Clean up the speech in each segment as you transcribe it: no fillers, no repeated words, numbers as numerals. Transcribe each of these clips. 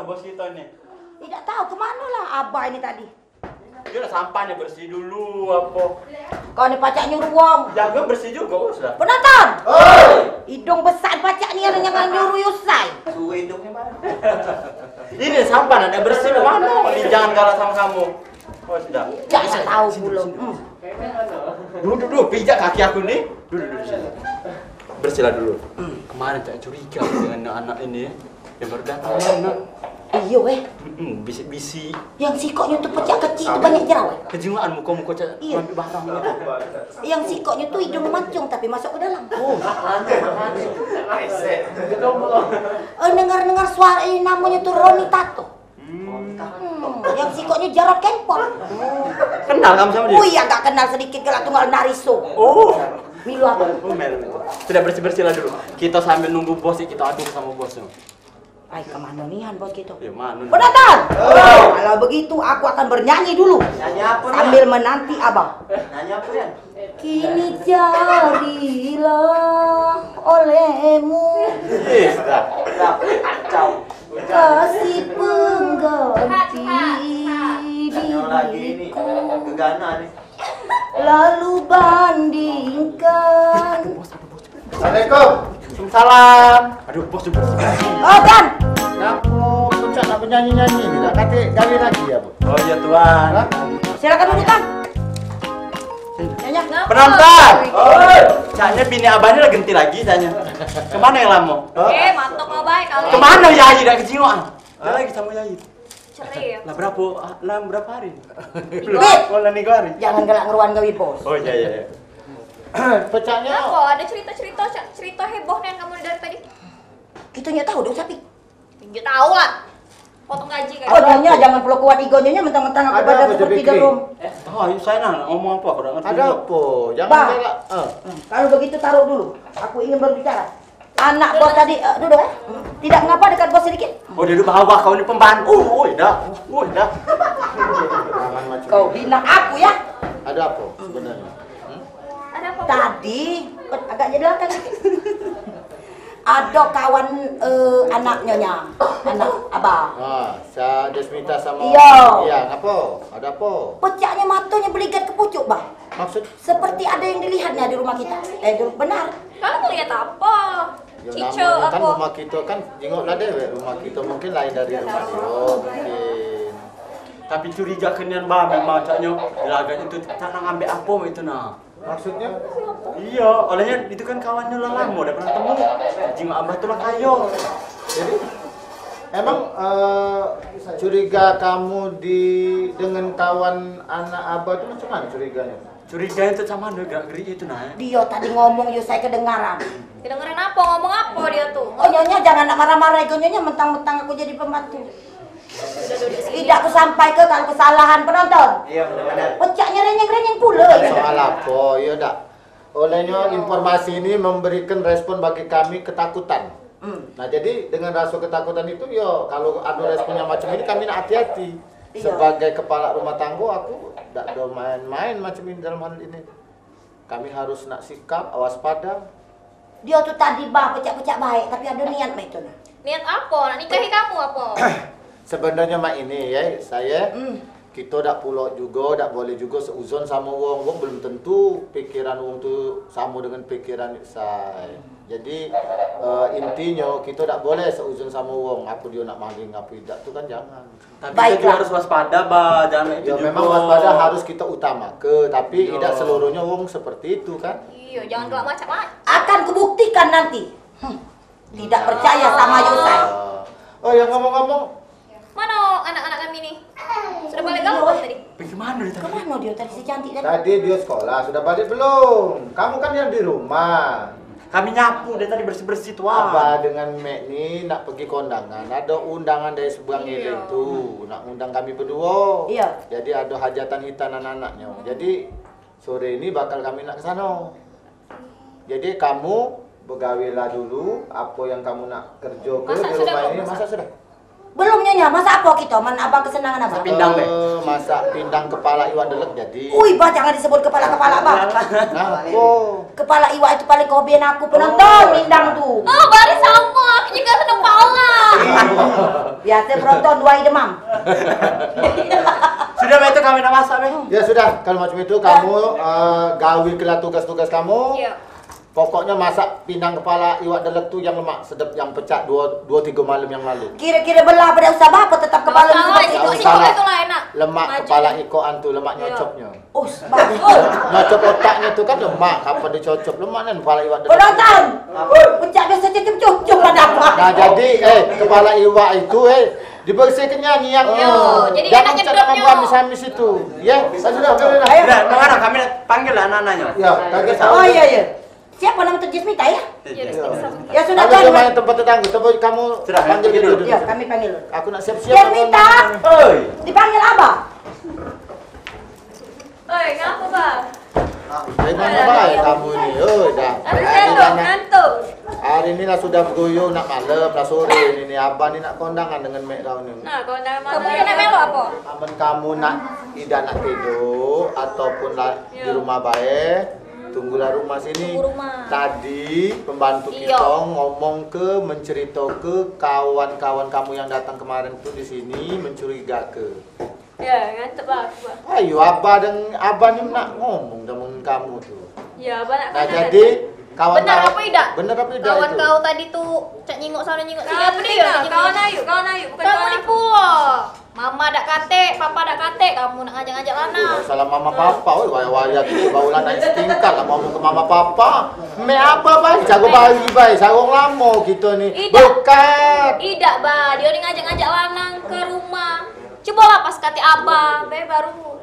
kemana bos kita ini? Tidak tahu kemana lah abah ini tadi. Dia udah sampahnya bersih dulu apa? Kau ini pacak nyuruh wong. Jaga bersih juga sudah. Penonton. Hidung besar pacak nih yang nyuruh Yusai. Suwe hidungnya mana? Ini sampah ada bersih mana? Jangan kalah sama kamu. Oh sudah. Jangan tahu belum. Duduk, pijak kaki aku nih. Duduk. Bersihlah dulu. Kemarin tak curiga dengan anak ini yang baru datang anak. Iya Bisi-bisi. Yang sikoknya tuh pecah kecil itu banyak jerawat. Kejiwaan muka-muka ambil barang gitu. Yang sikoknya tuh hidung mancung tapi masuk ke dalam. Dengar-dengar suara ini namanya tuh Roni Tato. Yang sikoknya Jarod Kempot. Kenal kamu sama dia? Oh iya, gak kenal sedikit gelak tunggal Nariso. Milu apa? Sudah bersih-bersih lah dulu. Kita sambil nunggu bos kita aduk sama bosnya. Ay, kemana nihan bos gitu? Ya mana? Penonton! Kalau begitu aku akan bernyanyi dulu. Nyanyi apa nih? Sambil menanti abang. Nyanyi apa nih? Kini jadilah olehmu kasih pengganti diriku, lalu bandingkan. Assalamualaikum. Waalaikumsalam. Aduh bos juga. Oh kan? Aku puncak nak bernyanyi-nyanyi ni. Nak kata gawe lagi ya, Bu? Oh iya tuan. Silakan duduk kan. Nyanyi. Penonton. Caknya bini abahnya lagi genti lagi tanya. Kemana yang lama? Mantap nggak baik kali. Kemana Yayi dah kejiwaan? Dia lagi sama Yayi. Cerai ya. Lah berapa hari? Beb, Oh lah 3 hari. jangan gelak ngeruan gawe bos. Oh iya. Pecahnya. Kenapa? Ada cerita heboh nih yang kamu dari tadi? Kita nggak tahu dong sapi. Nggak tahu lah. Potong gaji kayak. Oh nyonya jangan perlu kuat igonya mentang-mentang aku Ada badan apa, seperti Jabikri? jarum. Tahu ayo saya ngomong apa? Aku udah ngerti. Ada apa? Jangan Bah. galak. Kalau begitu taruh dulu. Aku ingin berbicara. Anak bos tadi duduk ya. Tidak mengapa dekat bos sedikit. Oh dia bawah kau ini pembantu. Oh dah. Jangan macam Kau ni. bina aku ya. Ada apa sebenarnya? Ada apa? Tadi agak jadi belakang sedikit. Ada kawan anak nyonya, anak abah. Saya Desmita sama. Iya. Iya, apa? Ada apa? Pecahnya matanya beligat ke pucuk, Bang. Maksud? Seperti ada yang dilihatnya di rumah kita. Benar. Kamu lihat apa? Ya Cico namanya kan apa? rumah kita kan jengoklah deh rumah kita mungkin lain dari rumah dia mungkin. Tapi curiga kenian bah memang caknya laga itu tak nak ambil apa itu nah. Maksudnya? Iya, olehnya itu kan kawannya lah lama udah pernah temu. Jingok abah tuh lah kayo. Jadi emang curiga kamu dengan kawan anak abah itu macam mana curiganya? Curiga itu sama ada gerak-gerik itu nah. Dia tadi ngomong yuk saya kedengaran. Kedengeran apa? Ngomong apa dia tuh? Oh nyonya jangan nak marah-marah nyonya mentang-mentang aku jadi pembantu. Tidak aku sampai ke kalau kesalahan penonton. Iya benar-benar. Pecahnya renyeng-renyeng pula. Soal apa? Ya dak. Olehnya informasi ini memberikan respon bagi kami ketakutan. Nah jadi dengan rasa ketakutan itu ya kalau ada responnya macam ini kami nak hati-hati. Iya. Sebagai kepala rumah tangga aku tidak ada main-main macam ini dalam hal ini. Kami harus nak sikap waspada. Dia tuh tadi bah pecah-pecah baik tapi ada niat mah itu. Niat apa? Nak nikahi kamu apa? Sebenarnya mak ini ya saya kita tak pulak juga, tak boleh juga seuzon sama wong. Wong belum tentu pikiran wong tu sama dengan pikiran saya. Jadi intinya kita tak boleh seuzon sama wong. Apa dia nak maling apa tidak tu kan jangan. Tapi Baiklah. kita harus waspada bah, jangan itu Ya juga. memang waspada harus kita utamakan, tapi tidak seluruhnya wong seperti itu kan. Iya, jangan gelap macam-macam. Akan kubuktikan nanti. Tidak percaya sama Yusai. Oh ya ngomong-ngomong, Mana anak-anak kami nih? Sudah balik kampung tadi? Bagaimana dia tadi? Kemana dia tadi si cantik tadi? tadi dia sekolah sudah balik belum? Kamu kan yang di rumah. Kami nyapu dia tadi bersih-bersih tuh. Apa dengan Mek ni nak pergi kondangan? Ada undangan dari seberang Iya. itu, nak undang kami berdua. Iya. Jadi ada hajatan hitan anak-anaknya. Jadi sore ini bakal kami nak ke sana. Jadi kamu begawilah dulu apa yang kamu nak kerja ke Masak di sudah rumah belum? ini. Masak? Masak sudah. Belum nyonya, masa apa kita? Mana abang kesenangan abang? Pindang, Bek. Masak pindang kepala iwan delek jadi. Ui, bah jangan disebut kepala-kepala bang. Nah, oh. Kepala iwa itu paling kehobian aku penonton, mindang tuh. Oh, baris sama. Aku juga seneng pala. Biasa penonton dua demam. Sudah Mek, itu kami nak masak Mek. Ya sudah, kalau macam itu kamu gawi kelah tugas-tugas kamu. Iya. Pokoknya masak pindang kepala iwak delek tu yang lemak sedap yang pecah 2-3 malam yang lalu. Kira-kira belah pada usaha apa tetap kepala Nggak usah, seperti itu. Salah. Itulah enak. Lemak Maju kepala deh. ikoan tu, lemak nyocopnya. Oh, bagus. Nyocop otaknya tu kan lemak, kapan dicocop lemak kan kepala iwak delek. Penonton, pecah biasa cecep cucuk pada apa? Nah jadi kepala iwak itu dibersihkannya nyiangnya. Yo, jadi jangan enak cak nyedotnya. dengan amis-amis itu. Ya, sudah. Ayo. Sudah, mana kami panggil lah anak-anaknya. Ya, kaget Oh iya. Siapa nama Terjismita ya? Iya, udah selesai. Ya sudah Kalau dia kan. main tempat tetangga, coba kamu Sudah, panggil panggil gitu dulu. Ya, kami panggil. Aku nak siap-siap. Terjismita, Oi. dipanggil Abah. Oi, ngapa, Bang? Dari mana baik kamu ini? Oh, dah. Ngantuk. Hari ini lah sudah bergoyo nak malam lah sore ini abang ni nak kondangan dengan mek kau ni. Nah, kalau dari mana? Kamu kena melo apa? Aman kamu nak tidak nak tidur ataupun lah di rumah baik. Tunggulah rumah sini. Tunggu rumah. Tadi pembantu Iya. kita ngomong mencerita ke kawan-kawan kamu yang datang kemarin tuh di sini mencurigakan. Ya, ngantuk Bang. Ayo abah dan abah ni nak ngomong dengan kamu tuh. Ya, Bang nak Nah jadi kawan Benar apa tidak? Benar apa tidak Kawan itu? kau tadi tuh cak nyingok sana nyingok sini. Kawan Apa dia, dia? kawan ayu, bukan Kamu kawan ni aku. pula. Mama dak kate, papa dak kate, kamu nak ngajak-ngajak Lana. Salah mama papa, oi waya-waya tu bau naik setingkat lah ngomong ke mama papa. Me apa bay? Jago bayi bay, sarung lama kita ni. Ida. Bekat. Tidak, Ba. Dia ni ngajak-ngajak Lana ke rumah. Cobalah pas kati Abah, be baru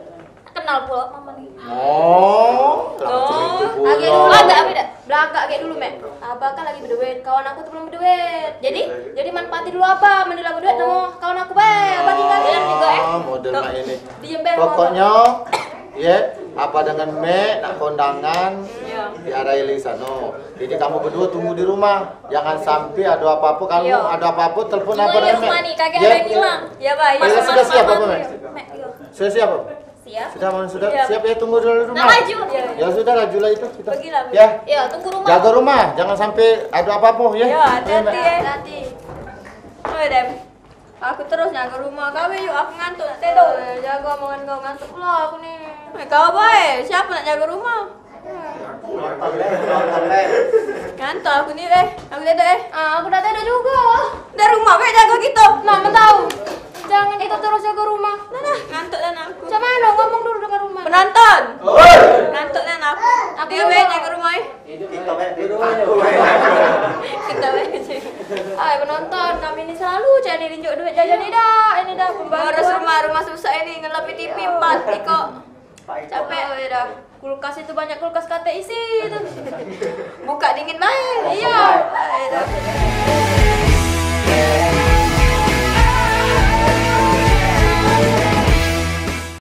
kenal pula mama ni. Oh, langsung itu pula. Agak dulu Agak beda. Belakang kayak dulu, Mek. Abah kan lagi berduit, kawan aku tuh belum berduit. Jadi manfaati dulu Abah, menilai berduit sama kawan aku, Be. Abah tinggal Bilang juga, Model mak ini. Diem, Be. Pokoknya ya, apa dengan Mek nak kondangan Iya. di arah sana. Jadi kamu berdua tunggu di rumah. Jangan sampai ada apa-apa. Kalau Iya. ada apa-apa telepon Tunggu apa di dengan rumah Mek. nih, kagak Ya. ada yang hilang. Ya, Ba. Ya, Iya. sudah siap apa, Mek? Mek, yo. Sudah siap apa? Siap. Sudah, Mam, sudah Siap. siap ya, tunggu dulu di rumah. Nah, maju. Ya sudah, lajulah itu kita. Pergilah, Bu. Ya, Ya, tunggu rumah. jaga rumah, jangan sampai ada apa-apa ya. Ya, hati-hati Mek. ya. Hati. Oh, Dem. Aku terus jaga rumah kau, yuk aku ngantuk nak tidur. Jaga omongan kau ngantuk pula aku nih. Kau boy, siapa nak jaga rumah? Ngantuk aku nih, aku tidur Aku dah tidur juga. Dari rumah, jaga kita. Mama tahu. Jangan kita terus jaga rumah. Nah, ngantuk dan aku. Macam mana ngomong dulu dengan rumah? Penonton. Ngantuk dan aku. Dia jaga rumah Kita Ay, penonton, kami ini selalu cari tunjuk duit jajan ini dah pembantu. Urus rumah susah ini ngelapi TV 4 Iko. Capek dah. Kulkas itu banyak kulkas kata isi itu. Buka dingin main. Iya.